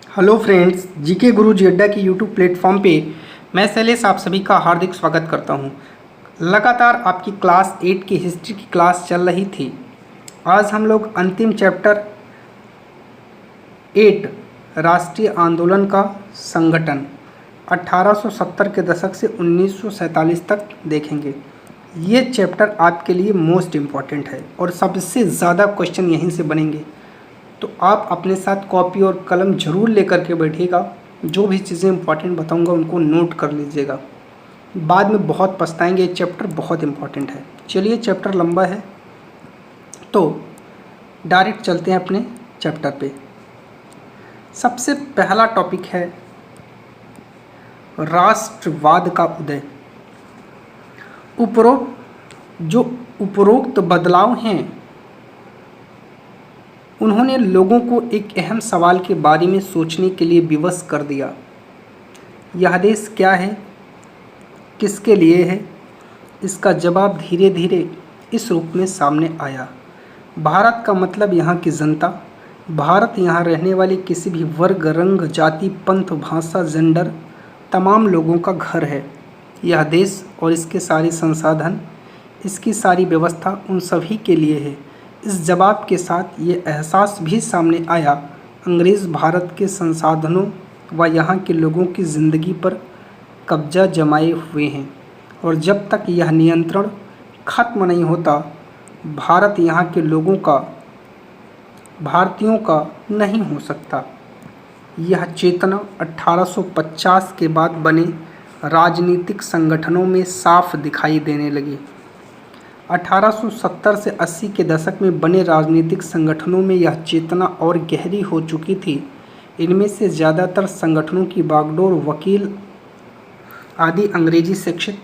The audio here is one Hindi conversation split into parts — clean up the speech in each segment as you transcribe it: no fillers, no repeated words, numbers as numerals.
हेलो फ्रेंड्स, जीके गुरु जी अड्डा की यूट्यूब प्लेटफॉर्म पे मैं शैलेश आप सभी का हार्दिक स्वागत करता हूं। लगातार आपकी क्लास 8 की हिस्ट्री की क्लास चल रही थी। आज हम लोग अंतिम चैप्टर 8 राष्ट्रीय आंदोलन का संगठन 1870 के दशक से 1947 तक देखेंगे। ये चैप्टर आपके लिए मोस्ट इम्पॉर्टेंट है और सबसे ज़्यादा क्वेश्चन यहीं से बनेंगे। तो आप अपने साथ कॉपी और कलम ज़रूर लेकर के बैठिएगा। जो भी चीज़ें इंपॉर्टेंट बताऊंगा उनको नोट कर लीजिएगा, बाद में बहुत पछताएंगे। ये चैप्टर बहुत इंपॉर्टेंट है। चलिए, चैप्टर लंबा है तो डायरेक्ट चलते हैं अपने चैप्टर पे। सबसे पहला टॉपिक है राष्ट्रवाद का उदय। उपरोक्त बदलाव हैं, उन्होंने लोगों को एक अहम सवाल के बारे में सोचने के लिए विवश कर दिया। यह देश क्या है, किसके लिए है? इसका जवाब धीरे धीरे इस रूप में सामने आया। भारत का मतलब यहाँ की जनता। भारत यहाँ रहने वाले किसी भी वर्ग, रंग, जाति, पंथ, भाषा, जेंडर तमाम लोगों का घर है। यह देश और इसके सारे संसाधन, इसकी सारी व्यवस्था उन सभी के लिए है। इस जवाब के साथ ये एहसास भी सामने आया, अंग्रेज़ भारत के संसाधनों व यहाँ के लोगों की ज़िंदगी पर कब्जा जमाए हुए हैं और जब तक यह नियंत्रण खत्म नहीं होता, भारत यहाँ के लोगों का, भारतीयों का नहीं हो सकता। यह चेतना 1850 के बाद बने राजनीतिक संगठनों में साफ दिखाई देने लगी। 1870 से 80 के दशक में बने राजनीतिक संगठनों में यह चेतना और गहरी हो चुकी थी। इनमें से ज़्यादातर संगठनों की बागडोर वकील आदि अंग्रेजी शिक्षित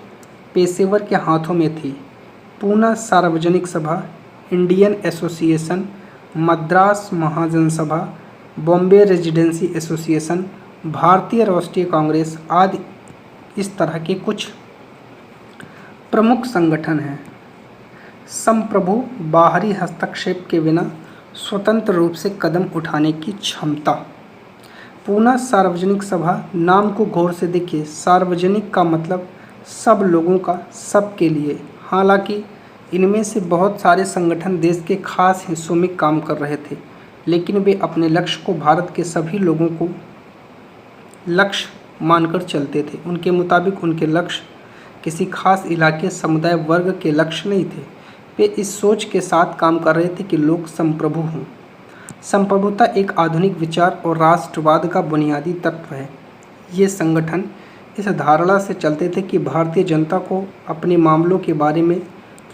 पेशेवर के हाथों में थी। पूना सार्वजनिक सभा, इंडियन एसोसिएशन, मद्रास महाजन सभा, बॉम्बे रेजिडेंसी एसोसिएशन, भारतीय राष्ट्रीय कांग्रेस आदि इस तरह के कुछ प्रमुख संगठन हैं। संप्रभु बाहरी हस्तक्षेप के बिना स्वतंत्र रूप से कदम उठाने की क्षमता। पूना सार्वजनिक सभा, नाम को गौर से देखिए। सार्वजनिक का मतलब सब लोगों का, सबके लिए। हालांकि इनमें से बहुत सारे संगठन देश के खास हिस्सों में काम कर रहे थे, लेकिन वे अपने लक्ष्य को भारत के सभी लोगों को लक्ष्य मानकर चलते थे। उनके मुताबिक उनके लक्ष्य किसी खास इलाके, समुदाय, वर्ग के लक्ष्य नहीं थे। वे इस सोच के साथ काम कर रहे थे कि लोग संप्रभु हों। संप्रभुता एक आधुनिक विचार और राष्ट्रवाद का बुनियादी तत्व है। ये संगठन इस धारणा से चलते थे कि भारतीय जनता को अपने मामलों के बारे में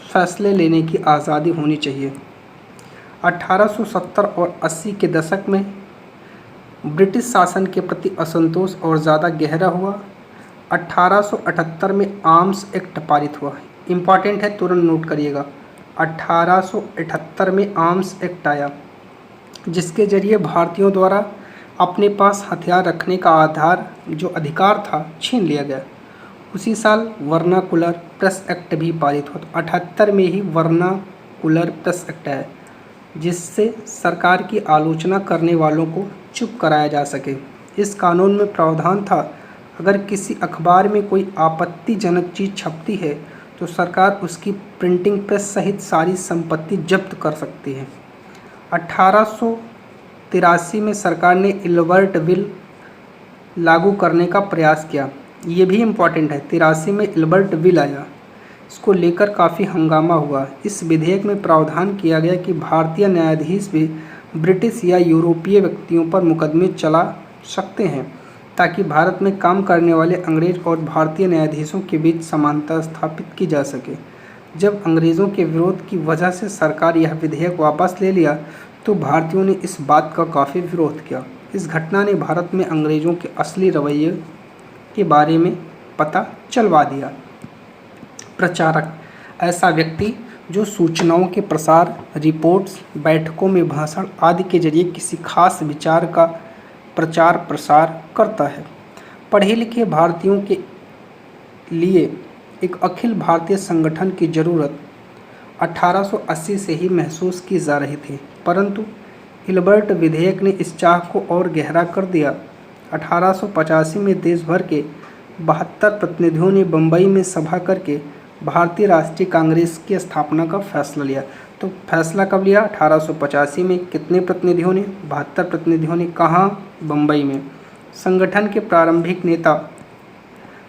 फैसले लेने की आज़ादी होनी चाहिए। 1870 और 80 के दशक में ब्रिटिश शासन के प्रति असंतोष और ज़्यादा गहरा हुआ। 1878 में आर्म्स एक्ट पारित हुआ। इम्पॉर्टेंट है, तुरंत नोट करिएगा। 1878 में आर्म्स एक्ट आया, जिसके जरिए भारतीयों द्वारा अपने पास हथियार रखने का जो अधिकार था छीन लिया गया। उसी साल वर्नाकुलर प्रेस एक्ट भी पारित हुआ। 78 में ही वर्नाकुलर प्रेस एक्ट आया, जिससे सरकार की आलोचना करने वालों को चुप कराया जा सके। इस कानून में प्रावधान था, अगर किसी अखबार में कोई आपत्तिजनक चीज़ छपती है तो सरकार उसकी प्रिंटिंग प्रेस सहित सारी संपत्ति जब्त कर सकती है। 1883 में सरकार ने इल्बर्ट बिल लागू करने का प्रयास किया। ये भी इम्पॉर्टेंट है, 83 में इल्बर्ट बिल आया। इसको लेकर काफ़ी हंगामा हुआ। इस विधेयक में प्रावधान किया गया कि भारतीय न्यायाधीश भी ब्रिटिश या यूरोपीय व्यक्तियों पर मुकदमे चला सकते हैं, ताकि भारत में काम करने वाले अंग्रेज और भारतीय न्यायाधीशों के बीच समानता स्थापित की जा सके। जब अंग्रेज़ों के विरोध की वजह से सरकार यह विधेयक वापस ले लिया तो भारतीयों ने इस बात का काफ़ी विरोध किया। इस घटना ने भारत में अंग्रेज़ों के असली रवैये के बारे में पता चलवा दिया। प्रचारक, ऐसा व्यक्ति जो सूचनाओं के प्रसार, रिपोर्ट्स, बैठकों में भाषण आदि के जरिए किसी खास विचार का प्रचार प्रसार करता है। पढ़े लिखे भारतीयों के लिए एक अखिल भारतीय संगठन की ज़रूरत 1880 से ही महसूस की जा रही थी, परंतु इल्बर्ट विधेयक ने इस चाह को और गहरा कर दिया। 1885 में देश भर के 72 प्रतिनिधियों ने बम्बई में सभा करके भारतीय राष्ट्रीय कांग्रेस की स्थापना का फैसला लिया। तो फैसला कब लिया? 1885 में। कितने प्रतिनिधियों ने? 72 प्रतिनिधियों ने। कहाँ? बम्बई में। संगठन के प्रारंभिक नेता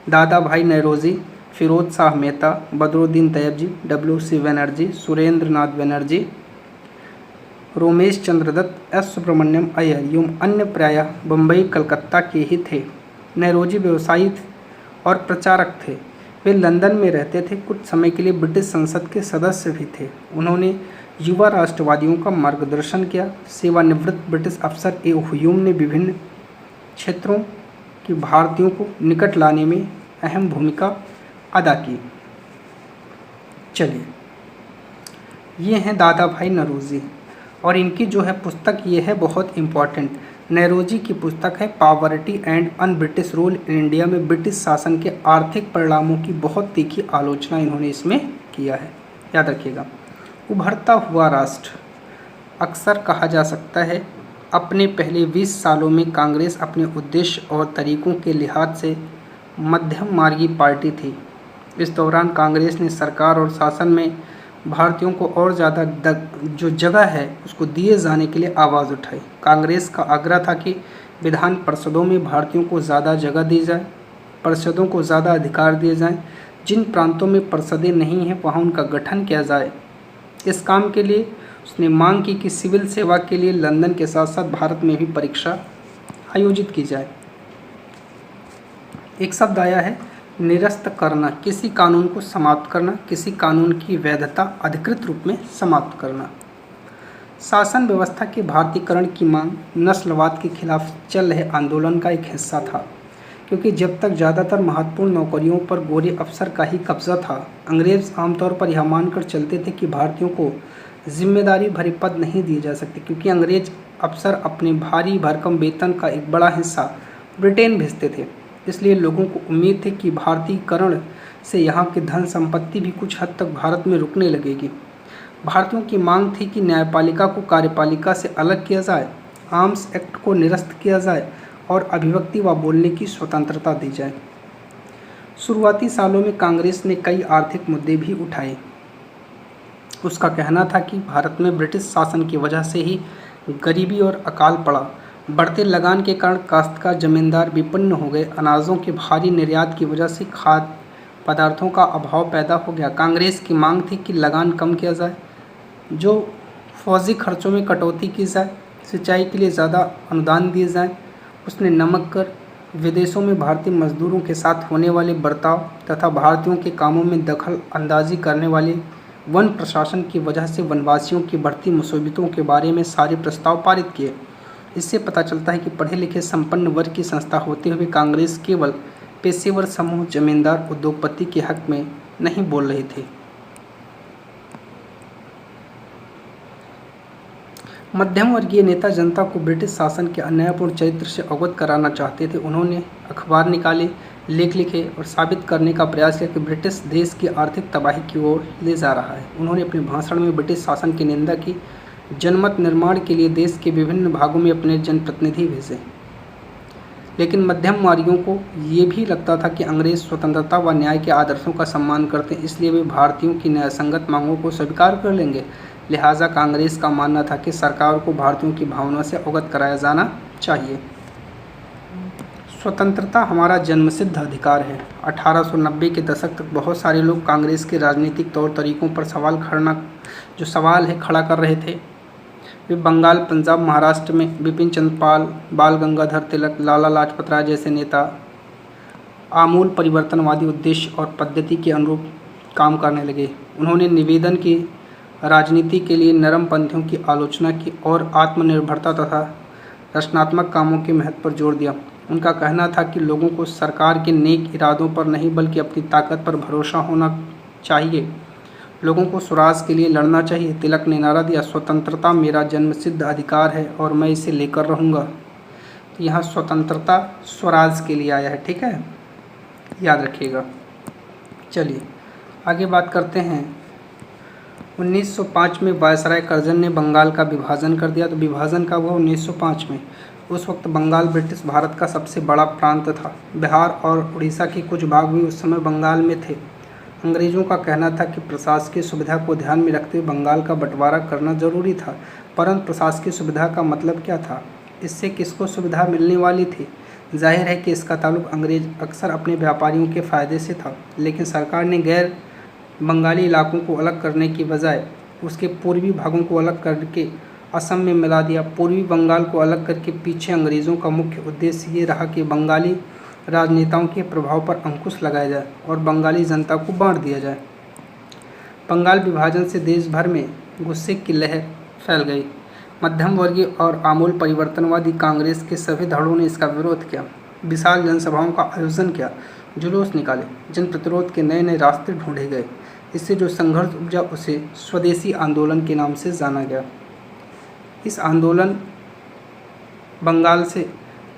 दादा भाई नौरोजी, फिरोज शाह मेहता, बदरुद्दीन तैयबजी, WC बनर्जी, सुरेंद्र नाथ बनर्जी, रोमेश चंद्र दत्त, S सुब्रमण्यम अय्यर एवं अन्य प्रायः बम्बई कलकत्ता के ही थे। नौरोजी व्यवसायी और प्रचारक थे। वे लंदन में रहते थे। कुछ समय के लिए ब्रिटिश संसद के सदस्य भी थे। उन्होंने युवा राष्ट्रवादियों का मार्गदर्शन किया। सेवानिवृत्त ब्रिटिश अफसर ए ह्यूम ने विभिन्न क्षेत्रों के भारतीयों को निकट लाने में अहम भूमिका अदा की। चलिए, ये हैं दादा भाई नौरोजी और इनकी जो है पुस्तक ये है बहुत इम्पॉर्टेंट। नौरोजी की पुस्तक है poverty and un British rule in India में ब्रिटिश शासन के आर्थिक परिणामों की बहुत तीखी आलोचना इन्होंने इसमें किया है। याद रखिएगा। उभरता हुआ राष्ट्र अक्सर कहा जा सकता है अपने पहले 20 सालों में कांग्रेस अपने उद्देश्य और तरीकों के लिहाज से मध्यम मार्गी पार्टी थी। इस दौरान कांग्रेस ने सरकार और शासन में भारतीयों को और ज़्यादा जो जगह है उसको दिए जाने के लिए आवाज़ उठाई। कांग्रेस का आग्रह था कि विधान परिषदों में भारतीयों को ज़्यादा जगह दी जाए, परिषदों को ज़्यादा अधिकार दिए जाएं। जिन प्रांतों में परिषदें नहीं हैं वहाँ उनका गठन किया जाए। इस काम के लिए उसने मांग की कि सिविल सेवा के लिए लंदन के साथ साथ भारत में भी परीक्षा आयोजित की जाए। एक शब्द आया है निरस्त करना, किसी कानून को समाप्त करना, किसी कानून की वैधता अधिकृत रूप में समाप्त करना। शासन व्यवस्था के भारतीयकरण की मांग नस्लवाद के खिलाफ चल रहे आंदोलन का एक हिस्सा था, क्योंकि जब तक ज़्यादातर महत्वपूर्ण नौकरियों पर गोरे अफसर का ही कब्जा था, अंग्रेज आमतौर पर यह मानकर चलते थे कि भारतीयों को जिम्मेदारी भरे पद नहीं दिए जा सकते, क्योंकि अंग्रेज अफसर अपने भारी भरकम वेतन का एक बड़ा हिस्सा ब्रिटेन भेजते थे। इसलिए लोगों को उम्मीद थी कि भारतीयकरण से यहाँ की धन संपत्ति भी कुछ हद तक भारत में रुकने लगेगी। भारतीयों की मांग थी कि न्यायपालिका को कार्यपालिका से अलग किया जाए, आर्म्स एक्ट को निरस्त किया जाए और अभिव्यक्ति व बोलने की स्वतंत्रता दी जाए। शुरुआती सालों में कांग्रेस ने कई आर्थिक मुद्दे भी उठाए। उसका कहना था कि भारत में ब्रिटिश शासन की वजह से ही गरीबी और अकाल पड़ा। बढ़ते लगान के कारण काश्तकार जमींदार विपन्न हो गए। अनाजों के भारी निर्यात की वजह से खाद्य पदार्थों का अभाव पैदा हो गया। कांग्रेस की मांग थी कि लगान कम किया जाए, जो फौजी खर्चों में कटौती की जाए, सिंचाई के लिए ज़्यादा अनुदान दिए जाएं। उसने नमक कर, विदेशों में भारतीय मजदूरों के साथ होने वाले बर्ताव तथा भारतीयों के कामों में दखल अंदाजी करने वाले वन प्रशासन की वजह से वनवासियों की बढ़ती मुसीबतों के बारे में सारे प्रस्ताव पारित किए। इससे पता चलता है कि पढ़े लिखे संपन्न वर्ग की संस्था होते हुए कांग्रेस केवल पेशेवर समूह, जमींदार, उद्योगपति के हक में नहीं बोल रहे थे। मध्यम वर्गीय नेता जनता को ब्रिटिश शासन के अन्यायपूर्ण चरित्र से अवगत कराना चाहते थे। उन्होंने अखबार निकाले, लेख लिखे और साबित करने का प्रयास किया कि ब्रिटिश देश की आर्थिक तबाही की ओर ले जा रहा है। उन्होंने अपने भाषण में ब्रिटिश शासन की निंदा की। जनमत निर्माण के लिए देश के विभिन्न भागों में अपने जनप्रतिनिधि भेजे, लेकिन मध्यम वर्गीयों को ये भी लगता था कि अंग्रेज स्वतंत्रता व न्याय के आदर्शों का सम्मान करते, इसलिए वे भारतीयों की न्यायसंगत मांगों को स्वीकार कर लेंगे। लिहाजा कांग्रेस का मानना था कि सरकार को भारतीयों की भावना से अवगत कराया जाना चाहिए। स्वतंत्रता हमारा जन्मसिद्ध अधिकार है। 1890 के दशक तक बहुत सारे लोग कांग्रेस के राजनीतिक तौर तरीकों पर सवाल खड़ा कर रहे थे। वे बंगाल, पंजाब, महाराष्ट्र में बिपिन चंद्र पाल, बाल गंगाधर तिलक, लाला लाजपत राय जैसे नेता आमूल परिवर्तनवादी उद्देश्य और पद्धति के अनुरूप काम करने लगे। उन्होंने निवेदन की राजनीति के लिए नरमपंथियों की आलोचना की और आत्मनिर्भरता तथा रचनात्मक कामों के महत्व पर जोर दिया। उनका कहना था कि लोगों को सरकार के नेक इरादों पर नहीं बल्कि अपनी ताकत पर भरोसा होना चाहिए। लोगों को स्वराज के लिए लड़ना चाहिए। तिलक ने नारा दिया, स्वतंत्रता मेरा जन्मसिद्ध अधिकार है और मैं इसे लेकर रहूँगा। तो यहाँ स्वतंत्रता स्वराज के लिए आया है, ठीक है, याद रखिएगा। चलिए आगे बात करते हैं 1905 में वायसराय कर्जन ने बंगाल का विभाजन कर दिया। तो विभाजन का हुआ 1905 में। उस वक्त बंगाल ब्रिटिश भारत का सबसे बड़ा प्रांत था। बिहार और उड़ीसा के कुछ भाग भी उस समय बंगाल में थे। अंग्रेजों का कहना था कि प्रशासकीय सुविधा को ध्यान में रखते हुए बंगाल का बंटवारा करना जरूरी था, परंतु प्रशासकीय सुविधा का मतलब क्या था, इससे किसको सुविधा मिलने वाली थी। जाहिर है कि इसका ताल्लुक अंग्रेज अक्सर अपने व्यापारियों के फायदे से था, लेकिन सरकार ने गैर बंगाली इलाकों को अलग करने की बजाय उसके पूर्वी भागों को अलग करके असम में मिला दिया। पूर्वी बंगाल को अलग करके पीछे अंग्रेज़ों का मुख्य उद्देश्य ये रहा कि बंगाली राजनेताओं के प्रभाव पर अंकुश लगाया जाए और बंगाली जनता को बांट दिया जाए। बंगाल विभाजन से देश भर में गुस्से की लहर फैल गई। मध्यम वर्गीय और आमूल परिवर्तनवादी कांग्रेस के सभी धड़ों ने इसका विरोध किया, विशाल जनसभाओं का आयोजन किया, जुलूस निकाले, जन प्रतिरोध के नए नए रास्ते ढूंढे गए। इससे जो संघर्ष उपजा उसे स्वदेशी आंदोलन के नाम से जाना गया। इस आंदोलन बंगाल से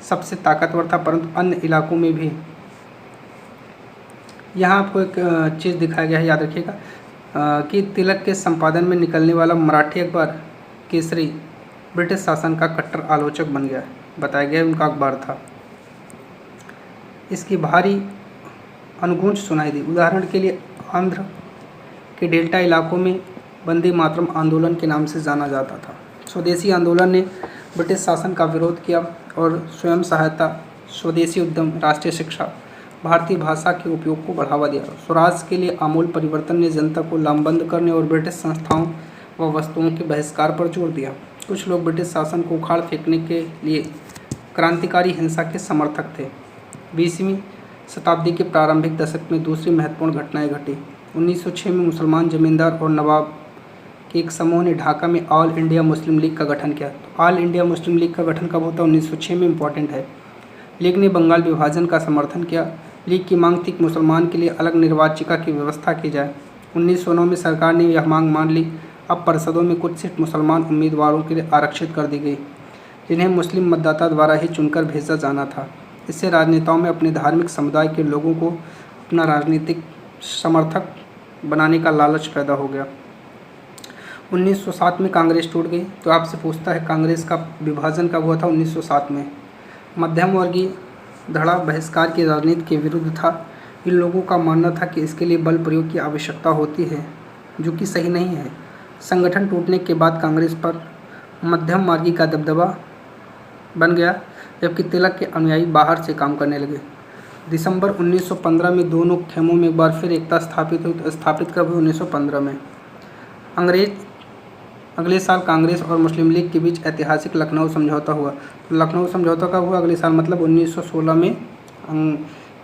सबसे ताकतवर था, परंतु अन्य इलाकों में भी। यहाँ आपको एक चीज़ दिखाया गया है, याद रखिएगा कि तिलक के संपादन में निकलने वाला मराठी अखबार केसरी ब्रिटिश शासन का कट्टर आलोचक बन गया। बताया गया उनका अखबार था। इसकी भारी अनुगूंज सुनाई दी। उदाहरण के लिए आंध्र के डेल्टा इलाकों में वंदे मातरम आंदोलन के नाम से जाना जाता था। स्वदेशी आंदोलन ने ब्रिटिश शासन का विरोध किया और स्वयं सहायता, स्वदेशी उद्यम, राष्ट्रीय शिक्षा, भारतीय भाषा के उपयोग को बढ़ावा दिया। स्वराज के लिए आमूल परिवर्तन ने जनता को लामबंद करने और ब्रिटिश संस्थाओं व वस्तुओं के बहिष्कार पर जोर दिया। कुछ लोग ब्रिटिश शासन को उखाड़ फेंकने के लिए क्रांतिकारी हिंसा के समर्थक थे। 20वीं शताब्दी के प्रारंभिक दशक में दूसरी महत्वपूर्ण घटनाएं घटी। 1906 में मुसलमान जमींदार और नवाब के एक समूह ने ढाका में ऑल इंडिया मुस्लिम लीग का गठन किया। तो ऑल इंडिया मुस्लिम लीग का गठन कब होता है? 1906 में, इम्पॉर्टेंट है। लीग ने बंगाल विभाजन का समर्थन किया। लीग की मांग थी कि मुसलमान के लिए अलग निर्वाचिका की व्यवस्था की जाए। 1909 में सरकार ने यह मांग मान ली। अब परिषदों में कुछ सीट मुसलमान उम्मीदवारों के लिए आरक्षित कर दी गई, जिन्हें मुस्लिम मतदाता द्वारा ही चुनकर भेजा जाना था। इससे राजनेताओं में अपने धार्मिक समुदाय के लोगों को अपना राजनीतिक समर्थक बनाने का लालच पैदा हो गया। 1907 में कांग्रेस टूट गई। तो आपसे पूछता है कांग्रेस का विभाजन कब हुआ था? 1907 में। मध्यम वर्गीय धड़ा बहिष्कार की राजनीति के विरुद्ध था। इन लोगों का मानना था कि इसके लिए बल प्रयोग की आवश्यकता होती है, जो कि सही नहीं है। संगठन टूटने के बाद कांग्रेस पर मध्यम मार्गी का दबदबा बन गया, जबकि तिलक के अनुयायी बाहर से काम करने लगे। दिसंबर 1915 में दोनों खेमों में एक बार फिर एकता स्थापित हुई। स्थापित कब हुई? 1915 में। अगले साल कांग्रेस और मुस्लिम लीग के बीच ऐतिहासिक लखनऊ समझौता हुआ। तो लखनऊ समझौता कब हुआ? अगले साल, मतलब 1916 में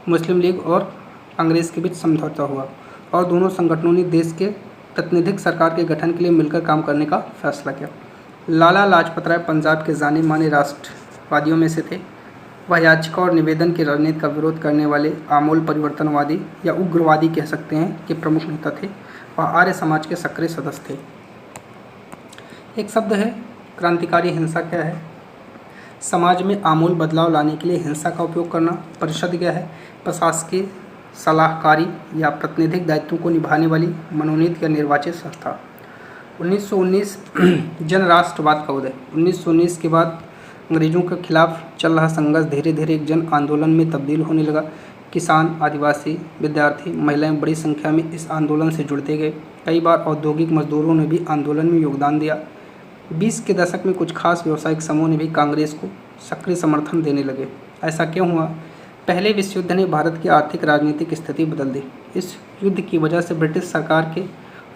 मुस्लिम लीग और कांग्रेस के बीच समझौता हुआ और दोनों संगठनों ने देश के प्रतिनिधिक सरकार के गठन के लिए मिलकर काम करने का फैसला किया। लाला लाजपत राय पंजाब के जाने माने राष्ट्रवादियों में से थे। वह याचिका और निवेदन की राजनीति का विरोध करने वाले आमूल परिवर्तनवादी या उग्रवादी कह सकते हैं कि प्रमुख नेता थे। वह आर्य समाज के सक्रिय सदस्य थे। एक शब्द है क्रांतिकारी हिंसा। क्या है? समाज में आमूल बदलाव लाने के लिए हिंसा का उपयोग करना। परिषद क्या है? प्रशासकीय सलाहकारी या प्रतिनिधिक दायित्वों को निभाने वाली मनोनीत या निर्वाचित संस्था। 1919 जन राष्ट्रवाद का उदय। 1919 के बाद अंग्रेजों के खिलाफ चल रहा संघर्ष धीरे धीरे एक जन आंदोलन में तब्दील होने लगा। किसान, आदिवासी, विद्यार्थी, महिलाएं बड़ी संख्या में इस आंदोलन से जुड़ते गए। कई बार औद्योगिक मजदूरों ने भी आंदोलन में योगदान दिया। 20 के दशक में कुछ खास व्यावसायिक समूह ने भी कांग्रेस को सक्रिय समर्थन देने लगे। ऐसा क्यों हुआ? पहले विश्व युद्ध ने भारत की आर्थिक राजनीतिक स्थिति बदल दी। इस युद्ध की वजह से ब्रिटिश सरकार के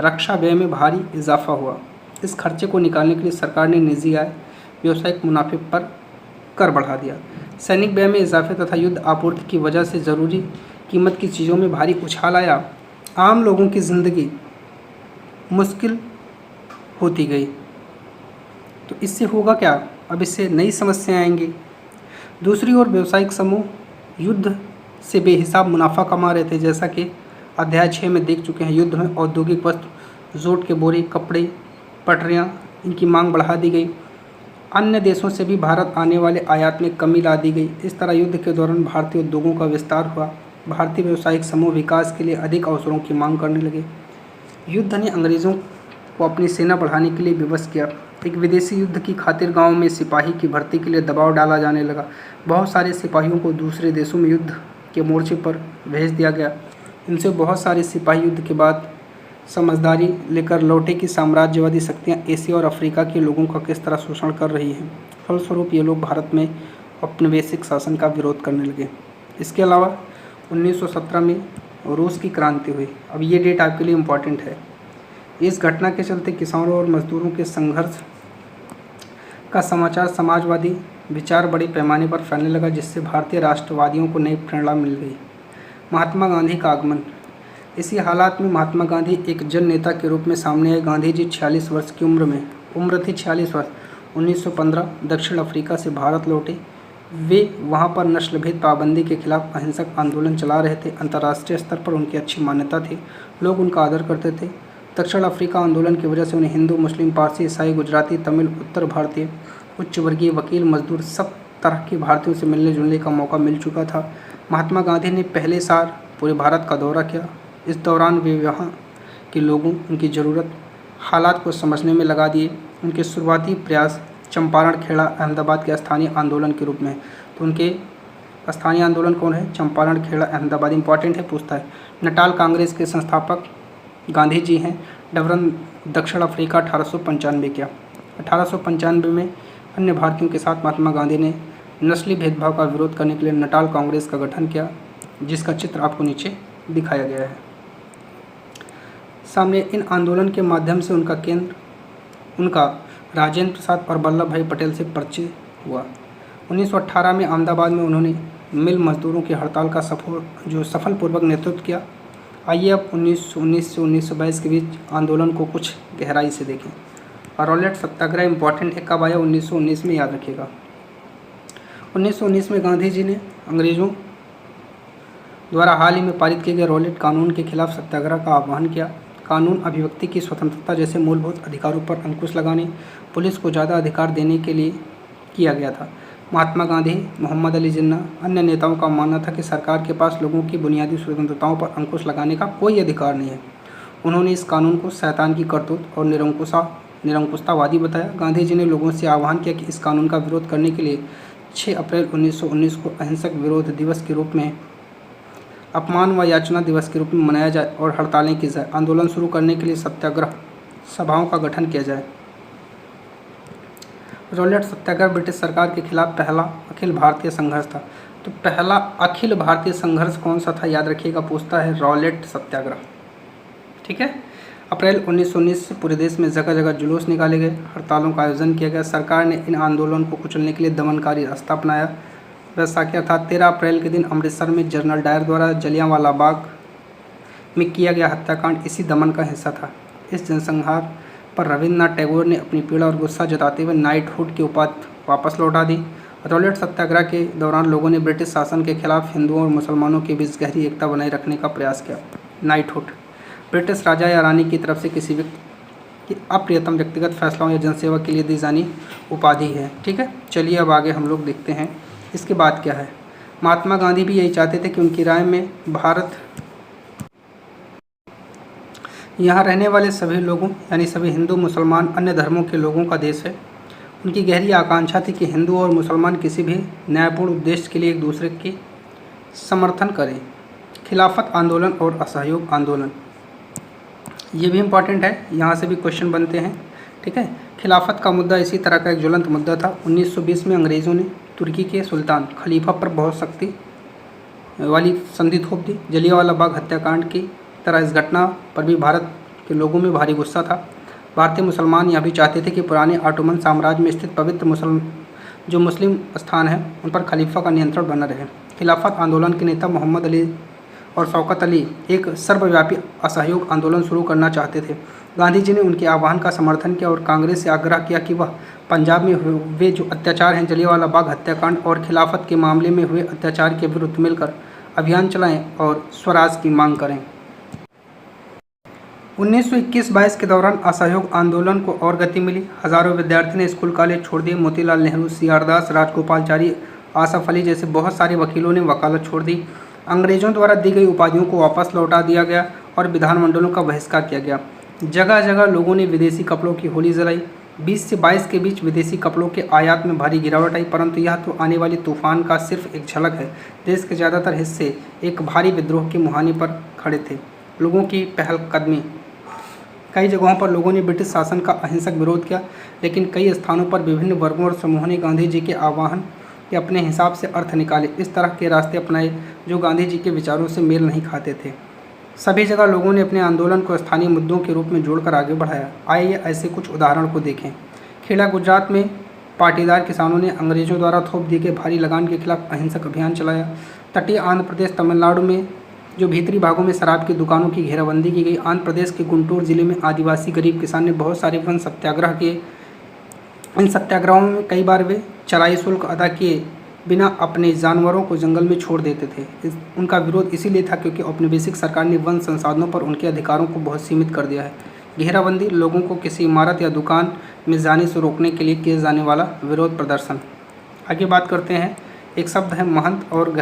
रक्षा व्यय में भारी इजाफा हुआ। इस खर्चे को निकालने के लिए सरकार ने निजी आय, व्यावसायिक मुनाफे पर कर बढ़ा दिया। सैनिक व्यय में इजाफे तथा युद्ध आपूर्ति की वजह से ज़रूरी कीमत की चीज़ों में भारी उछाल आया। आम लोगों की ज़िंदगी मुश्किल होती गई। तो इससे होगा क्या? अब इससे नई समस्याएं आएंगी। दूसरी ओर व्यावसायिक समूह युद्ध से बेहिसाब मुनाफा कमा रहे थे, जैसा कि अध्याय 6 में देख चुके हैं। युद्ध में औद्योगिक वस्तु, जोट के बोरे, कपड़े, पटरियाँ, इनकी मांग बढ़ा दी गई। अन्य देशों से भी भारत आने वाले आयात में कमी ला दी गई। इस तरह युद्ध के दौरान भारतीय उद्योगों का विस्तार हुआ। भारतीय व्यावसायिक समूह विकास के लिए अधिक अवसरों की मांग करने लगे। युद्ध ने अंग्रेज़ों को अपनी सेना बढ़ाने के लिए विवश किया। एक विदेशी युद्ध की खातिर गांव में सिपाही की भर्ती के लिए दबाव डाला जाने लगा। बहुत सारे सिपाहियों को दूसरे देशों में युद्ध के मोर्चे पर भेज दिया गया। इनसे बहुत सारे सिपाही युद्ध के बाद समझदारी लेकर लौटे कि साम्राज्यवादी शक्तियां एशिया और अफ्रीका के लोगों का किस तरह शोषण कर रही हैं। फलस्वरूप ये लोग भारत में औपनिवेशिक शासन का विरोध करने लगे। इसके अलावा 1917 में रूस की क्रांति हुई। अब ये डेट आपके लिए इम्पॉर्टेंट है। इस घटना के चलते किसानों और मजदूरों के संघर्ष का समाचार समाजवादी विचार बड़े पैमाने पर फैलने लगा, जिससे भारतीय राष्ट्रवादियों को नई प्रेरणा मिल गई। महात्मा गांधी का आगमन। इसी हालात में महात्मा गांधी एक जन नेता के रूप में सामने आए। गांधी जी 46 वर्ष की उम्र थी 46 वर्ष। 1915 दक्षिण अफ्रीका से भारत लौटे। वे वहां पर नस्लभेद पाबंदी के खिलाफ अहिंसक आंदोलन चला रहे थे। अंतर्राष्ट्रीय स्तर पर उनकी अच्छी मान्यता थी, लोग उनका आदर करते थे। दक्षिण अफ्रीका आंदोलन की वजह से उन्हें हिंदू, मुस्लिम, पारसी, ईसाई, गुजराती, तमिल, उत्तर भारतीय, उच्च वर्गीय, वकील, मजदूर सब तरह के भारतीयों से मिलने जुलने का मौका मिल चुका था। महात्मा गांधी ने पहले साल पूरे भारत का दौरा किया। इस दौरान वे वहाँ के लोगों, उनकी ज़रूरत, हालात को समझने में लगा दिए। उनके शुरुआती प्रयास चंपारण खेड़ा अहमदाबाद के स्थानीय आंदोलन के रूप में। तो उनके स्थानीय आंदोलन कौन है? चंपारण खेड़ा अहमदाबाद। इंपॉर्टेंट है, पूछता है। नटाल कांग्रेस के संस्थापक गांधी जी हैं। डबरन दक्षिण अफ्रीका 1895 किया। 1895 में अन्य भारतीयों के साथ महात्मा गांधी ने नस्ली भेदभाव का विरोध करने के लिए नटाल कांग्रेस का गठन किया, जिसका चित्र आपको नीचे दिखाया गया है सामने। इन आंदोलन के माध्यम से उनका राजेंद्र प्रसाद और वल्लभ भाई पटेल से परिचय हुआ। 1918 में अहमदाबाद में उन्होंने मिल मजदूरों की हड़ताल का सफलपूर्वक नेतृत्व किया। आइए अब 1919 से 1922 के बीच आंदोलन को कुछ गहराई से देखें। रॉलेट सत्याग्रह इंपॉर्टेंट है, कब आया? 1919 में, याद रखिएगा। 1919 में गांधी जी ने अंग्रेज़ों द्वारा हाल ही में पारित किए गए रॉलेट कानून के खिलाफ सत्याग्रह का आह्वान किया। कानून अभिव्यक्ति की स्वतंत्रता जैसे मूलभूत अधिकारों पर अंकुश लगाने, पुलिस को ज़्यादा अधिकार देने के लिए किया गया था। महात्मा गांधी, मोहम्मद अली जिन्ना, अन्य नेताओं का मानना था कि सरकार के पास लोगों की बुनियादी स्वतंत्रताओं पर अंकुश लगाने का कोई अधिकार नहीं है। उन्होंने इस कानून को शैतान की करतूत और निरंकुशतावादी बताया। गांधी जी ने लोगों से आह्वान किया कि इस कानून का विरोध करने के लिए 6 अप्रैल 1919 को अहिंसक विरोध दिवस के रूप में, अपमान व याचना दिवस के रूप में मनाया जाए और हड़तालें की जाए। आंदोलन शुरू करने के लिए सत्याग्रह सभाओं का गठन किया जाए। रॉलेट सत्याग्रह ब्रिटिश सरकार के खिलाफ पहला अखिल भारतीय संघर्ष था। तो पहला अखिल भारतीय संघर्ष कौन सा था? याद रखिएगा, पूछता है रॉलेट सत्याग्रह। ठीक है। अप्रैल 1919 से पूरे देश में जगह जगह जुलूस निकाले गए, हड़तालों का आयोजन किया गया। सरकार ने इन आंदोलन को कुचलने के लिए दमनकारी रास्ता अपनाया। वैसाखी अर्थात 13 अप्रैल के दिन अमृतसर में जनरल डायर द्वारा जलियांवाला बाग में किया गया हत्याकांड इसी दमन का हिस्सा था। इस जनसंहार पर रविन्द्रनाथ टैगोर ने अपनी पीड़ा और गुस्सा जताते हुए नाइटहुड की उपाधि वापस लौटा दी। रॉलेट सत्याग्रह के दौरान लोगों ने ब्रिटिश शासन के खिलाफ हिंदुओं और मुसलमानों के बीच गहरी एकता बनाए रखने का प्रयास किया। नाइटहुड ब्रिटिश राजा या रानी की तरफ से किसी व्यक्ति की अप्रियतम व्यक्तिगत फैसलों या जनसेवा के लिए दी जानी उपाधि है। ठीक है, चलिए अब आगे हम लोग देखते हैं इसके बाद क्या है। महात्मा गांधी भी यही चाहते थे कि उनकी राय में भारत यहाँ रहने वाले सभी लोगों यानी सभी हिंदू, मुसलमान, अन्य धर्मों के लोगों का देश है। उनकी गहरी आकांक्षा थी कि हिंदू और मुसलमान किसी भी न्यायपूर्ण उद्देश्य के लिए एक दूसरे की समर्थन करें। खिलाफत आंदोलन और असहयोग आंदोलन, ये भी इम्पॉर्टेंट है, यहाँ से भी क्वेश्चन बनते हैं। ठीक है, खिलाफत का मुद्दा इसी तरह का एक ज्वलंत मुद्दा था। 1920 में अंग्रेज़ों ने तुर्की के सुल्तान खलीफा पर बहुत सख्ती वाली संधि थोप दी। जलियांवाला बाग हत्याकांड की तरह इस घटना पर भी भारत के लोगों में भारी गुस्सा था। भारतीय मुसलमान यह भी चाहते थे कि पुराने ऑटोमन साम्राज्य में स्थित पवित्र मुस्लिम स्थान है उन पर खलीफा का नियंत्रण बना रहे। खिलाफत आंदोलन के नेता मोहम्मद अली और शौकत अली एक सर्वव्यापी असहयोग आंदोलन शुरू करना चाहते थे। गांधी जी ने उनके आह्वान का समर्थन किया और कांग्रेस से आग्रह किया कि वह पंजाब में हुए जो अत्याचार हैं, जलियांवाला बाग हत्याकांड और खिलाफत के मामले में हुए अत्याचार के विरुद्ध मिलकर अभियान चलाएं और स्वराज की मांग करें। 1921-22 के दौरान असहयोग आंदोलन को और गति मिली। हजारों विद्यार्थी ने स्कूल कॉलेज छोड़ दिए। मोतीलाल नेहरू, सी.आर. दास, राजगोपालचारी, आसफ अली जैसे बहुत सारे वकीलों ने वकालत छोड़ दी। अंग्रेजों द्वारा दी गई उपाधियों को वापस लौटा दिया गया और विधानमंडलों का बहिष्कार किया गया। जगह जगह लोगों ने विदेशी कपड़ों की होली जलाई। 20 से 22 के बीच विदेशी कपड़ों के आयात में भारी गिरावट आई, परंतु यह तो आने वाली तूफान का सिर्फ एक झलक है। देश के ज़्यादातर हिस्से एक भारी विद्रोह के मुहाने पर खड़े थे। लोगों की पहलकदमी। कई जगहों पर लोगों ने ब्रिटिश शासन का अहिंसक विरोध किया, लेकिन कई स्थानों पर विभिन्न वर्गों और समूहों ने गांधी जी के आह्वान के अपने हिसाब से अर्थ निकाले, इस तरह के रास्ते अपनाए जो गांधी जी के विचारों से मेल नहीं खाते थे। सभी जगह लोगों ने अपने आंदोलन को स्थानीय मुद्दों के रूप में जोड़कर आगे बढ़ाया। आइए ऐसे कुछ उदाहरण को देखें। खेड़ा गुजरात में पाटीदार किसानों ने अंग्रेजों द्वारा थोप दिए गए भारी लगान के खिलाफ अहिंसक अभियान चलाया। तटीय आंध्र प्रदेश तमिलनाडु में जो भीतरी भागों में शराब की दुकानों की घेराबंदी की गई। आंध्र प्रदेश के गुंटूर जिले में आदिवासी गरीब किसान ने बहुत सारे वन सत्याग्रह किए। इन सत्याग्रहों में कई बार वे चराई शुल्क अदा किए बिना अपने जानवरों को जंगल में छोड़ देते थे। उनका विरोध इसीलिए था क्योंकि औपनिवेशिक सरकार ने वन संसाधनों पर उनके अधिकारों को बहुत सीमित कर दिया है। घेराबंदी लोगों को किसी इमारत या दुकान में जाने से रोकने के लिए किए जाने वाला विरोध प्रदर्शन। आगे बात करते हैं। एक शब्द है महंत और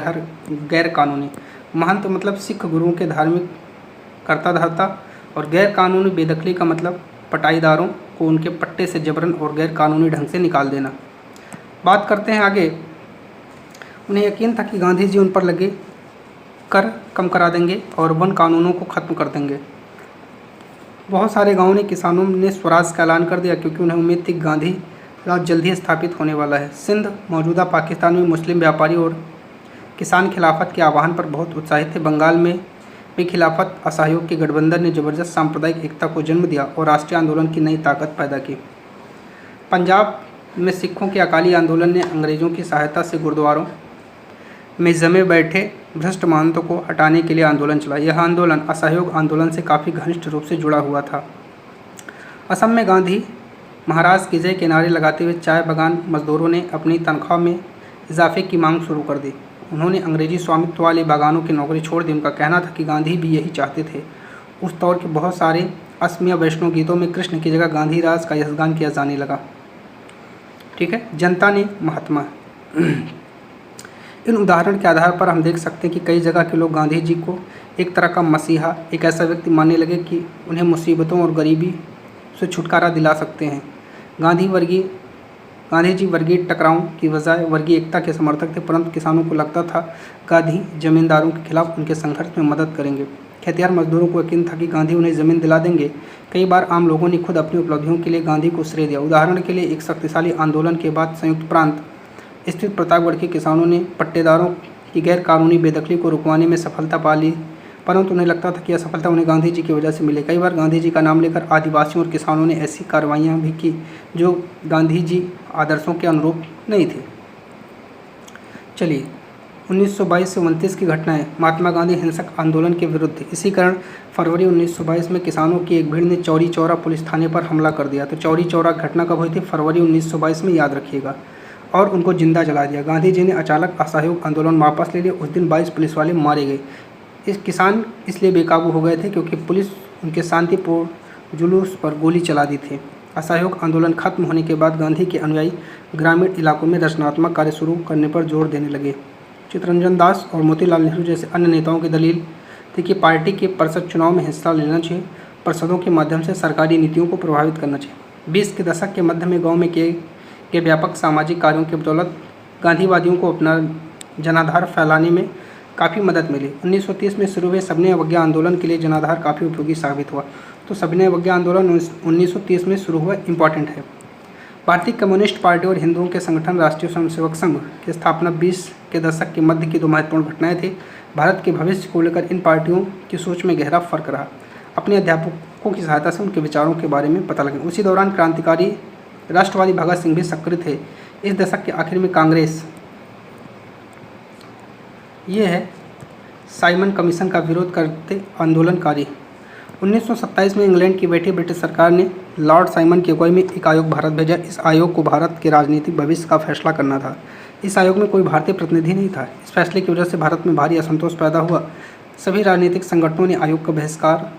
गैर कानूनी। महंत मतलब सिख गुरुओं के धार्मिक कर्ता धर्ता, और गैर कानूनी बेदखली का मतलब पटाईदारों को उनके पट्टे से जबरन और गैर कानूनी ढंग से निकाल देना। बात करते हैं आगे। उन्हें यकीन था कि गांधी जी उन पर लगे कर कम करा देंगे और वन कानूनों को ख़त्म कर देंगे। बहुत सारे गांवों ने किसानों ने स्वराज का ऐलान कर दिया क्योंकि उन्हें उम्मीद थी गांधी राज जल्द ही स्थापित होने वाला है। सिंध मौजूदा पाकिस्तान में मुस्लिम व्यापारी और किसान खिलाफत के आह्वान पर बहुत उत्साहित थे। बंगाल में भी खिलाफत असहयोग के गठबंधन ने जबरदस्त सांप्रदायिक एकता को जन्म दिया और राष्ट्रीय आंदोलन की नई ताकत पैदा की। पंजाब में सिखों के अकाली आंदोलन ने अंग्रेज़ों की सहायता से गुरुद्वारों में जमे बैठे भ्रष्ट महंतों को हटाने के लिए आंदोलन चला। यह आंदोलन असहयोग आंदोलन से काफ़ी घनिष्ठ रूप से जुड़ा हुआ था। असम में गांधी महाराज की जय के नारे लगाते हुए चाय बागान मजदूरों ने अपनी तनख्वाह में इजाफे की मांग शुरू कर दी। उन्होंने अंग्रेजी स्वामित्व वाले बागानों की नौकरी छोड़ दी। उनका कहना था कि गांधी भी यही चाहते थे। उस दौर के बहुत सारे असमिया वैष्णव गीतों में कृष्ण की जगह गांधी राज का यशगान किया जाने लगा। ठीक है। जनता ने महात्मा। इन उदाहरण के आधार पर हम देख सकते हैं कि कई जगह के लोग गांधी जी को एक तरह का मसीहा, एक ऐसा व्यक्ति मानने लगे कि उन्हें मुसीबतों और गरीबी से छुटकारा दिला सकते हैं। गांधी जी वर्गीय टकरावों की बजाय वर्गीय एकता के समर्थक थे, परंतु किसानों को लगता था गांधी जमींदारों के खिलाफ उनके संघर्ष में मदद करेंगे। खेतिहर मजदूरों को यकीन था कि गांधी उन्हें ज़मीन दिला देंगे। कई बार आम लोगों ने खुद अपनी उपलब्धियों के लिए गांधी को श्रेय दिया। उदाहरण के लिए एक शक्तिशाली आंदोलन के बाद संयुक्त प्रांत स्थित प्रतापगढ़ के किसानों ने पट्टेदारों की गैर कानूनी बेदखली को रुकवाने में सफलता पा ली, परंतु उन्हें लगता था कि यह सफलता उन्हें गांधी जी की वजह से मिले। कई बार गांधी जी का नाम लेकर आदिवासियों और किसानों ने ऐसी कार्रवाइयाँ भी की जो गांधी जी आदर्शों के अनुरूप नहीं थे। चलिए 1922 से 29 की घटनाएं। महात्मा गांधी हिंसक आंदोलन के विरुद्ध थे। इसी कारण फरवरी 1922 में किसानों की एक भीड़ ने चौरी चौरा पुलिस थाने पर हमला कर दिया। तो चौरी चौरा घटना कब हुई थी? फरवरी 1922 में, याद रखिएगा। और उनको जिंदा जला दिया। गांधी जी ने अचानक असहयोग आंदोलन वापस ले लिया। उस दिन 22 पुलिस वाले मारे गए। इस किसान इसलिए बेकाबू हो गए थे क्योंकि पुलिस उनके शांतिपूर्ण जुलूस पर गोली चला दी थी। असहयोग आंदोलन खत्म होने के बाद गांधी के अनुयायी ग्रामीण इलाकों में रचनात्मक कार्य शुरू करने पर जोर देने लगे। चित्तरंजन दास और मोतीलाल नेहरू जैसे अन्य नेताओं की दलील थी कि पार्टी के परिषद चुनाव में हिस्सा लेना चाहिए, परिषदों के माध्यम से सरकारी नीतियों को प्रभावित करना चाहिए। 20 के दशक के मध्य में गाँव में किए के व्यापक सामाजिक कार्यों की बदौलत गांधीवादियों को अपना जनाधार फैलाने में काफ़ी मदद मिली। 1930 में शुरू हुए सविनय अवज्ञा आंदोलन के लिए जनाधार काफ़ी उपयोगी साबित हुआ। तो सविनय अवज्ञा आंदोलन 1930 में शुरू हुआ, इम्पॉर्टेंट है। भारतीय कम्युनिस्ट पार्टी और हिंदुओं के संगठन राष्ट्रीय स्वयंसेवक संघ की स्थापना 20 के दशक के मध्य की दो महत्वपूर्ण घटनाएं थी। भारत के भविष्य को लेकर इन पार्टियों की सोच में गहरा फर्क रहा। अपने अध्यापकों की सहायता से उनके विचारों के बारे में पता लगे। उसी दौरान क्रांतिकारी राष्ट्रवादी भगत सिंह भी सक्रिय थे। इस दशक के आखिर में कांग्रेस, ये है साइमन कमीशन का विरोध करते आंदोलनकारी। 1927 में इंग्लैंड की बैठी ब्रिटिश सरकार ने लॉर्ड साइमन की अगुवाई में एक आयोग भारत भेजा। इस आयोग को भारत के राजनीतिक भविष्य का फैसला करना था। इस आयोग में कोई भारतीय प्रतिनिधि नहीं था। इस फैसले की वजह से भारत में भारी असंतोष पैदा हुआ। सभी राजनीतिक संगठनों ने आयोग का बहिष्कार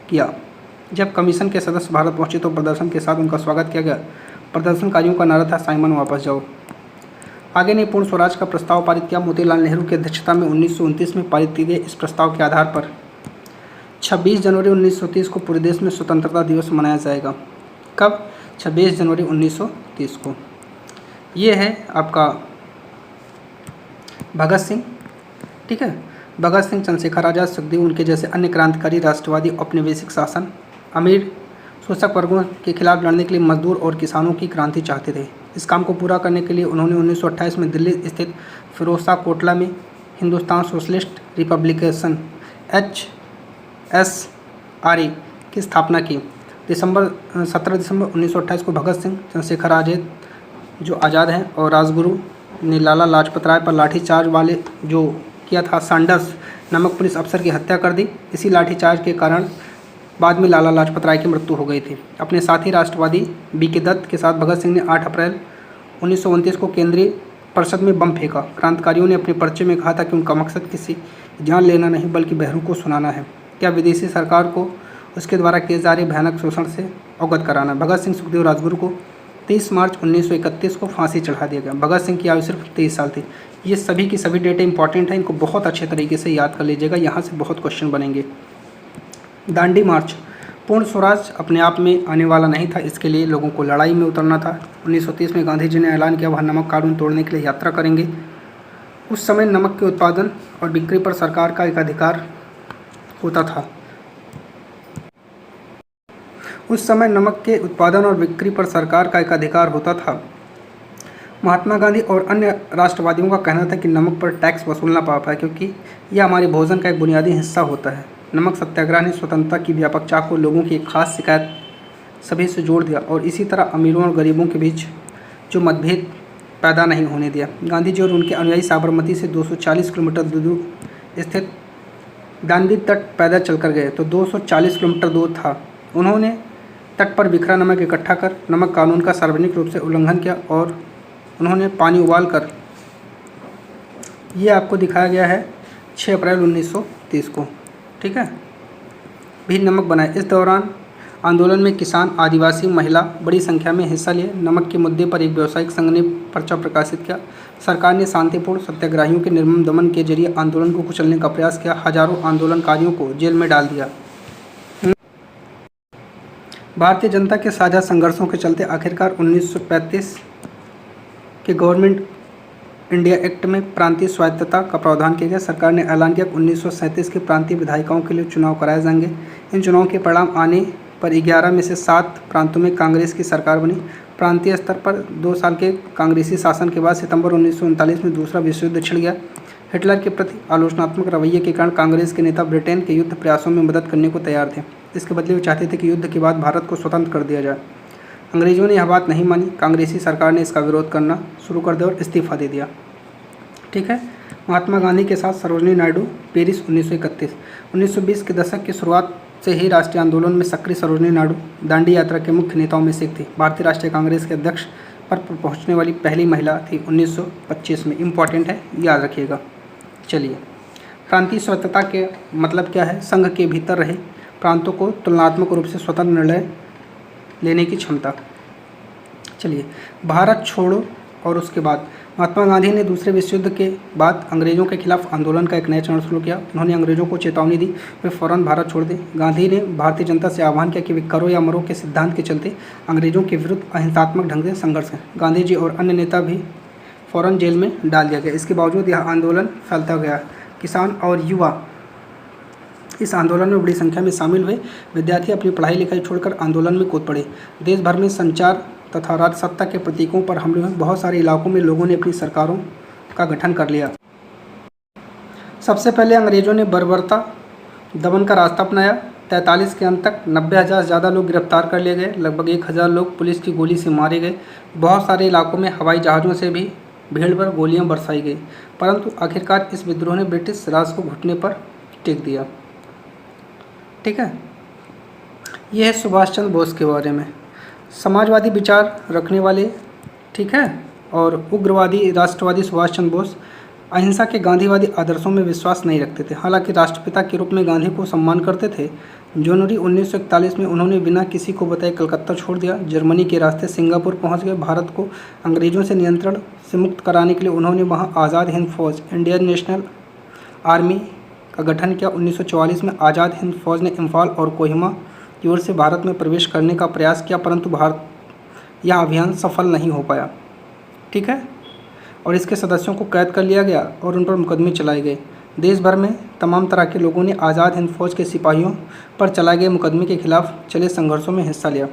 किया। जब कमीशन के सदस्य भारत पहुंचे तो प्रदर्शन के साथ उनका स्वागत किया गया। प्रदर्शनकारियों का नारा था, साइमन वापस जाओ। आगे ने पूर्ण स्वराज का प्रस्ताव पारित किया। मोतीलाल नेहरू की अध्यक्षता में 1929 में पारित किए गए इस प्रस्ताव के आधार पर 26 जनवरी 1930 को पूरे देश में स्वतंत्रता दिवस मनाया जाएगा। कब? 26 जनवरी 1930 को। ये है आपका भगत सिंह, ठीक है। भगत सिंह, चंद्रशेखर आज़ाद, सुखदेव, उनके जैसे अन्य क्रांतिकारी राष्ट्रवादी औपनिवेशिक शासन, अमीर शोषक वर्गों के खिलाफ लड़ने के लिए मजदूर और किसानों की क्रांति चाहते थे। इस काम को पूरा करने के लिए उन्होंने 1928 में दिल्ली स्थित फिरोज शाह कोटला में हिंदुस्तान सोशलिस्ट रिपब्लिकेशन HSRA की स्थापना की। 17 दिसंबर 1928 को भगत सिंह, चंद्रशेखर आज़ाद जो आज़ाद हैं और राजगुरु ने लाला लाजपत राय पर लाठीचार्ज वाले जो किया था सैंडर्स नामक पुलिस अफसर की हत्या कर दी। इसी लाठीचार्ज के कारण बाद में लाला लाजपत राय की मृत्यु हो गई थी। अपने साथी राष्ट्रवादी BK दत्त के साथ भगत सिंह ने 8 अप्रैल 1929 को केंद्रीय परिषद में बम फेंका। क्रांतिकारियों ने अपने पर्चे में कहा था कि उनका मकसद किसी जान लेना नहीं बल्कि बहरों को सुनाना है, क्या विदेशी सरकार को उसके द्वारा किए जा रहे भयानक शोषण से अवगत कराना। भगत सिंह, सुखदेव, राजगुरु को 23 मार्च 1931 को फांसी चढ़ा दिया गया। भगत सिंह की आयु सिर्फ 23 साल थी। ये सभी की सभी डेटे इंपॉर्टेंट हैं, इनको बहुत अच्छे तरीके से याद कर लीजिएगा, यहाँ से बहुत क्वेश्चन बनेंगे। दांडी मार्च, पूर्ण स्वराज अपने आप में आने वाला नहीं था, इसके लिए लोगों को लड़ाई में उतरना था। 1930 में गांधी जी ने ऐलान किया वह नमक कानून तोड़ने के लिए यात्रा करेंगे। उस समय नमक के उत्पादन और बिक्री पर सरकार का एक अधिकार होता था। महात्मा गांधी और अन्य राष्ट्रवादियों का कहना था कि नमक पर टैक्स वसूलना पाप है, क्योंकि यह हमारे भोजन का एक बुनियादी हिस्सा होता है। नमक सत्याग्रह ने स्वतंत्रता की व्यापक चाह को लोगों की एक खास शिकायत सभी से जोड़ दिया और इसी तरह अमीरों और गरीबों के बीच जो मतभेद पैदा नहीं होने दिया। गांधी जी और उनके अनुयायी साबरमती से 240 किलोमीटर दूर स्थित दांडी तट पैदल चलकर गए तो 240 किलोमीटर दूर था। उन्होंने तट पर बिखरा नमक इकट्ठा कर नमक कानून का सार्वजनिक रूप से उल्लंघन किया और उन्होंने पानी उबाल कर, ये आपको दिखाया गया है 6 अप्रैल 1930 को, ठीक है, भी नमक बनाए। इस दौरान आंदोलन में किसान, आदिवासी, महिला बड़ी संख्या में हिस्सा लिए। नमक के मुद्दे पर एक व्यावसायिक संघ ने पर्चा प्रकाशित किया। सरकार ने शांतिपूर्ण सत्याग्रहियों के निर्मम दमन के जरिए आंदोलन को कुचलने का प्रयास किया। हजारों आंदोलनकारियों को जेल में डाल दिया। भारतीय जनता के साझा संघर्षों के चलते आखिरकार 1935 के गवर्नमेंट इंडिया एक्ट में प्रांतीय स्वायत्तता का प्रावधान किया गया। सरकार ने ऐलान किया कि 1937 के प्रांतीय विधायिकाओं के लिए चुनाव कराए जाएंगे। इन चुनावों के परिणाम आने पर 11 में से 7 प्रांतों में कांग्रेस की सरकार बनी। प्रांतीय स्तर पर 2 साल के कांग्रेसी शासन के बाद सितंबर 1939 में दूसरा विश्व युद्ध छिड़ गया। हिटलर के प्रति आलोचनात्मक रवैये के कारण कांग्रेस के नेता ब्रिटेन के युद्ध प्रयासों में मदद करने को तैयार थे। इसके बदले वो चाहते थे कि युद्ध के बाद भारत को स्वतंत्र कर दिया जाए। अंग्रेजों ने यह बात नहीं मानी। कांग्रेसी सरकार ने इसका विरोध करना शुरू कर दिया और इस्तीफा दे दिया, ठीक है। महात्मा गांधी के साथ सरोजिनी नायडू, पेरिस 1931। 1920 के दशक की शुरुआत से ही राष्ट्रीय आंदोलन में सक्रिय सरोजिनी नायडू दांडी यात्रा के मुख्य नेताओं में से एक थी। भारतीय राष्ट्रीय कांग्रेस के अध्यक्ष पद पर पहुंचने वाली पहली महिला थी 1925 में। इम्पॉर्टेंट है, याद रखिएगा। चलिए, प्रांतीय स्वतंत्रता के मतलब क्या है? संघ के भीतर रहे प्रांतों को तुलनात्मक रूप से स्वतंत्र निर्णय लेने की क्षमता। चलिए, भारत छोड़ो और उसके बाद महात्मा गांधी ने दूसरे विश्व युद्ध के बाद अंग्रेजों के खिलाफ आंदोलन का एक नया चरण शुरू किया। उन्होंने अंग्रेजों को चेतावनी दी वे फौरन भारत छोड़ दें। गांधी ने भारतीय जनता से आह्वान किया कि वे करो या मरो के सिद्धांत के चलते अंग्रेजों के विरुद्ध अहिंसात्मक ढंग से संघर्ष करें। गांधी जी और अन्य नेता भी फौरन जेल में डाल दिया गया। इसके बावजूद यह आंदोलन फैलता गया। किसान और युवा इस आंदोलन में बड़ी संख्या में शामिल हुए। विद्यार्थी अपनी पढ़ाई लिखाई छोड़कर आंदोलन में कूद पड़े। देश भर में संचार तथा राजसत्ता के प्रतीकों पर हमले हुए। बहुत सारे इलाकों में लोगों ने अपनी सरकारों का गठन कर लिया। सबसे पहले अंग्रेजों ने बर्बरता दमन का रास्ता अपनाया। 43 के अंत तक 90,000 से ज़्यादा लोग गिरफ्तार कर लिए गए। लगभग 1,000 लोग पुलिस की गोली से मारे गए। बहुत सारे इलाकों में हवाई जहाज़ों से भी भीड़ पर गोलियां बरसाई गई, परंतु आखिरकार इस विद्रोह ने ब्रिटिश राज को घुटने पर टेक दिया, ठीक है। यह है सुभाष चंद्र बोस के बारे में। समाजवादी विचार रखने वाले, ठीक है, और उग्रवादी राष्ट्रवादी सुभाष चंद्र बोस अहिंसा के गांधीवादी आदर्शों में विश्वास नहीं रखते थे। हालांकि राष्ट्रपिता के रूप में गांधी को सम्मान करते थे। जनवरी 1941 में उन्होंने बिना किसी को बताए कलकत्ता छोड़ दिया। जर्मनी के रास्ते सिंगापुर पहुंच गए। भारत को अंग्रेजों से नियंत्रण से मुक्त कराने के लिए उन्होंने वहां आज़ाद हिंद फौज, इंडियन नेशनल आर्मी का गठन किया। 1944 में आज़ाद हिंद फौज ने इम्फाल और कोहिमा की ओर से भारत में प्रवेश करने का प्रयास किया, परंतु भारत यह अभियान सफल नहीं हो पाया। ठीक है, और इसके सदस्यों को कैद कर लिया गया और उन पर मुकदमे चलाए गए। देश भर में तमाम तरह के लोगों ने आज़ाद हिंद फौज के सिपाहियों पर चलाए गए मुकदमे के खिलाफ चले संघर्षों में हिस्सा लिया।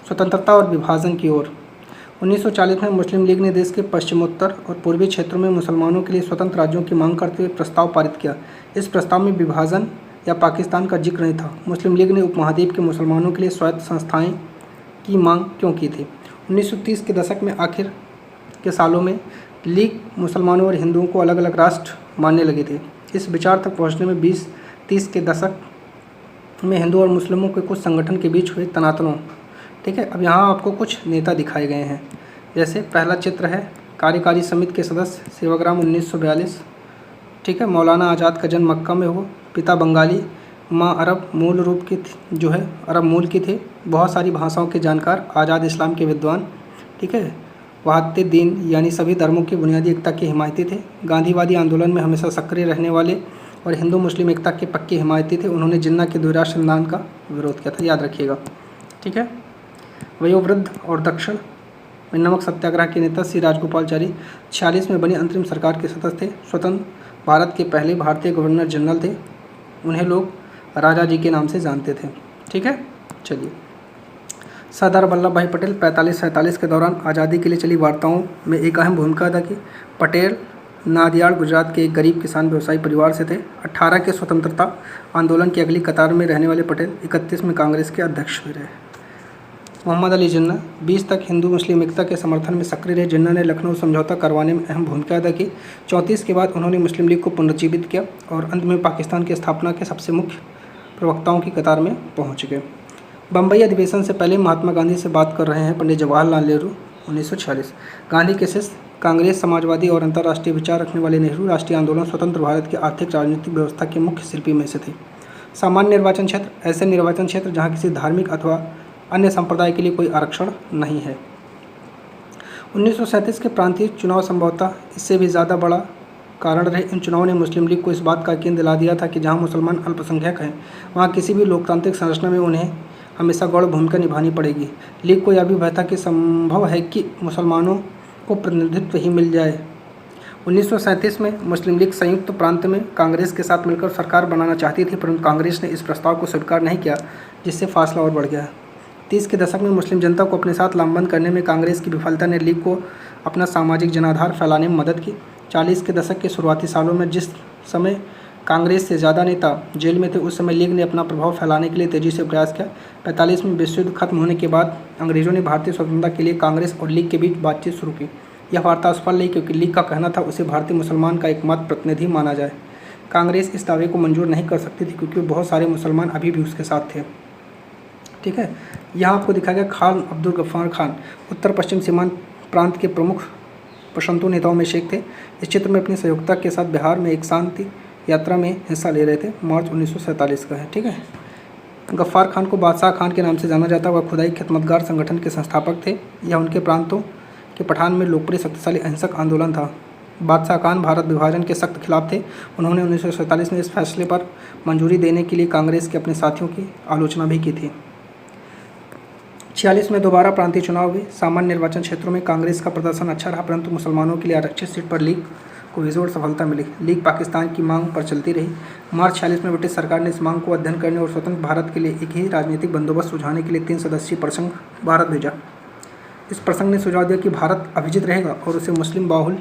स्वतंत्रता और विभाजन की ओर 1940 में मुस्लिम लीग ने देश के पश्चिमोत्तर और पूर्वी क्षेत्रों में मुसलमानों के लिए स्वतंत्र राज्यों की मांग करते हुए प्रस्ताव पारित किया। इस प्रस्ताव में विभाजन या पाकिस्तान का जिक्र नहीं था। मुस्लिम लीग ने उपमहाद्वीप के मुसलमानों के लिए स्वायत्त संस्थाएं की मांग क्यों की थी? 1930 के दशक में आखिर के सालों में लीग मुसलमानों और हिंदुओं को अलग अलग राष्ट्र मानने लगे थे। इस विचार तक पहुंचने में 20-30 के दशक में हिंदू और मुस्लिमों के कुछ संगठन के बीच हुए तनातनों। ठीक है, अब यहाँ आपको कुछ नेता दिखाए गए हैं। जैसे पहला चित्र है कार्यकारी समिति के सदस्य, सेवाग्राम 1942। ठीक है, मौलाना आज़ाद का जन्म मक्का में हुआ। पिता बंगाली, माँ अरब मूल रूप की जो है अरब मूल की थे। बहुत सारी भाषाओं के जानकार, आज़ाद इस्लाम के विद्वान। ठीक है, वहादते दीन यानी सभी धर्मों की बुनियादी एकता के हिमायती थे। गांधीवादी आंदोलन में हमेशा सक्रिय रहने वाले और हिंदू मुस्लिम एकता के पक्के हिमायती थे। उन्होंने जिन्ना के द्विराष्ट्र निर्माण का विरोध किया था, याद रखिएगा। ठीक है, वयोवृद्ध और दक्षिण में नमक सत्याग्रह के नेता श्री राजगोपालचारी 46 में बनी अंतरिम सरकार के सदस्य थे। स्वतंत्र भारत के पहले भारतीय गवर्नर जनरल थे। उन्हें लोग राजा जी के नाम से जानते थे। ठीक है, चलिए। सरदार वल्लभ भाई पटेल 45-47 के दौरान आज़ादी के लिए चली वार्ताओं में एक अहम भूमिका अदा की। पटेल नादियाड़ गुजरात के एक गरीब किसान व्यवसायी परिवार से थे। 18 के स्वतंत्रता आंदोलन की अगली कतार में रहने वाले पटेल 31 में कांग्रेस के अध्यक्ष हुए रहे। मोहम्मद अली जिन्ना 20 तक हिंदू मुस्लिम एकता के समर्थन में सक्रिय रहे। जिन्ना ने लखनऊ समझौता करवाने में अहम भूमिका अदा की। 34 के बाद उन्होंने मुस्लिम लीग को पुनर्जीवित किया और अंत में पाकिस्तान की स्थापना के सबसे मुख्य प्रवक्ताओं की कतार में पहुंच गए। बम्बई अधिवेशन से पहले महात्मा गांधी से बात कर रहे हैं पंडित जवाहरलाल नेहरू 1946। गांधी के शिष्य, कांग्रेस, समाजवादी और अंतर्राष्ट्रीय विचार रखने वाले नेहरू राष्ट्रीय आंदोलन स्वतंत्र भारत की आर्थिक राजनीतिक व्यवस्था के मुख्य शिल्पी में से थे। सामान्य निर्वाचन क्षेत्र, ऐसे निर्वाचन क्षेत्र जहाँ किसी धार्मिक अथवा अन्य संप्रदाय के लिए कोई आरक्षण नहीं है। 1937 के प्रांतीय चुनाव संभवतः इससे भी ज़्यादा बड़ा कारण रहे। इन चुनावों ने मुस्लिम लीग को इस बात का यकीन दिला दिया था कि जहां मुसलमान अल्पसंख्यक हैं वहां किसी भी लोकतांत्रिक संरचना में उन्हें हमेशा गौण भूमिका निभानी पड़ेगी। लीग को यह भी भय था कि संभव है कि मुसलमानों को प्रतिनिधित्व ही मिल जाए। 1937 में मुस्लिम लीग संयुक्त प्रांत में कांग्रेस के साथ मिलकर सरकार बनाना चाहती थी, परंतु कांग्रेस ने इस प्रस्ताव को स्वीकार नहीं किया, जिससे फासला और बढ़ गया। 30 के दशक में मुस्लिम जनता को अपने साथ लामबंद करने में कांग्रेस की विफलता ने लीग को अपना सामाजिक जनाधार फैलाने में मदद की। 40 के दशक के शुरुआती सालों में जिस समय कांग्रेस से ज़्यादा नेता जेल में थे, उस समय लीग ने अपना प्रभाव फैलाने के लिए तेज़ी से प्रयास किया। 45 में विश्व युद्ध खत्म होने के बाद अंग्रेज़ों ने भारतीय स्वतंत्रता के लिए कांग्रेस और लीग के बीच बातचीत शुरू की। यह वार्ता असफल रही क्योंकि लीग का कहना था उसे भारतीय मुसलमान का एकमात्र प्रतिनिधि माना जाए। कांग्रेस इस दावे को मंजूर नहीं कर सकती थी क्योंकि बहुत सारे मुसलमान अभी भी उसके साथ थे। ठीक है, यहाँ आपको दिखाया गया खान अब्दुल गफ्फार खान उत्तर पश्चिम सीमांत प्रांत के प्रमुख पशंतु नेताओं में से एक थे। इस चित्र में अपनी सहयोगिता के साथ बिहार में एक शांति यात्रा में हिस्सा ले रहे थे। मार्च 1947 का है। ठीक है, गफ्फार खान को बादशाह खान के नाम से जाना जाता। वह खुदाई खिदमतगार संगठन के संस्थापक थे। यह उनके प्रांतों के पठान में लोकप्रिय शक्तिशाली अहिंसक आंदोलन था। बादशाह खान भारत विभाजन के सख्त खिलाफ थे। उन्होंने 1947 में इस फैसले पर मंजूरी देने के लिए कांग्रेस के अपने साथियों की आलोचना भी की थी। 46 में दोबारा प्रांतीय चुनाव हुए। सामान्य निर्वाचन क्षेत्रों में कांग्रेस का प्रदर्शन अच्छा रहा, परंतु मुसलमानों के लिए आरक्षित सीट पर लीग को बेजोड़ सफलता मिली। लीग पाकिस्तान की मांग पर चलती रही। मार्च 46 में ब्रिटिश सरकार ने इस मांग को अध्ययन करने और स्वतंत्र भारत के लिए एक ही राजनीतिक बंदोबस्त सुझाने के लिए 3 सदस्यीय प्रसंघ भारत भेजा। इस प्रसंघ ने सुझाव दिया कि भारत अभिजित रहेगा और उसे मुस्लिम बाहुल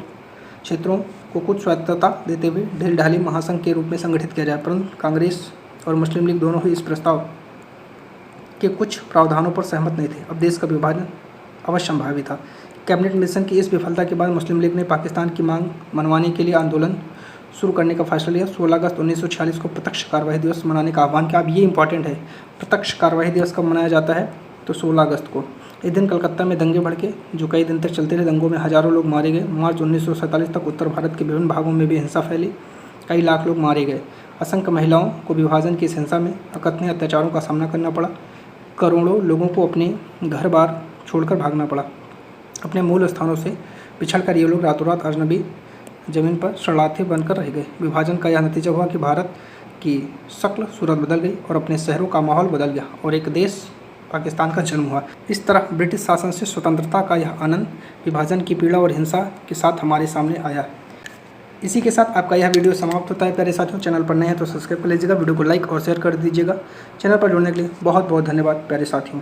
क्षेत्रों को कुछ स्वायत्तता देते हुए ढीलढाली महासंघ के रूप में संगठित किया जाए, परंतु कांग्रेस और मुस्लिम लीग दोनों ही इस प्रस्ताव के कुछ प्रावधानों पर सहमत नहीं थे। अब देश का विभाजन अवश्य संभावी था। कैबिनेट मिशन की इस विफलता के बाद मुस्लिम लीग ने पाकिस्तान की मांग मनवाने के लिए आंदोलन शुरू करने का फैसला लिया। 16 अगस्त 1946 को प्रत्यक्ष कार्रवाई दिवस मनाने का आह्वान किया। अब ये इंपॉर्टेंट है, प्रत्यक्ष कार्रवाई दिवस कब मनाया जाता है? तो 16 अगस्त को। इस दिन कलकत्ता में दंगे भड़के जो कई दिन तक चलते रहे। दंगों में हज़ारों लोग मारे गए। मार्च 1947 तक उत्तर भारत के विभिन्न भागों में भी हिंसा फैली। कई लाख लोग मारे गए। असंख्य महिलाओं को विभाजन की इस हिंसा में अकथनीय अत्याचारों का सामना करना पड़ा। करोड़ों लोगों को अपने घर बार छोड़कर भागना पड़ा। अपने मूल स्थानों से पिछड़कर ये लोग रातों रात अजनबी ज़मीन पर शरणार्थी बनकर रह गए। विभाजन का यह नतीजा हुआ कि भारत की शक्ल सूरत बदल गई और अपने शहरों का माहौल बदल गया और एक देश पाकिस्तान का जन्म हुआ। इस तरह ब्रिटिश शासन से स्वतंत्रता का यह आनंद विभाजन की पीड़ा और हिंसा के साथ हमारे सामने आया। इसी के साथ आपका यह वीडियो समाप्त होता है। प्यारे साथियों, चैनल पर नए हैं तो सब्सक्राइब कर लीजिएगा, वीडियो को लाइक और शेयर कर दीजिएगा। चैनल पर जुड़ने के लिए बहुत बहुत धन्यवाद प्यारे साथियों।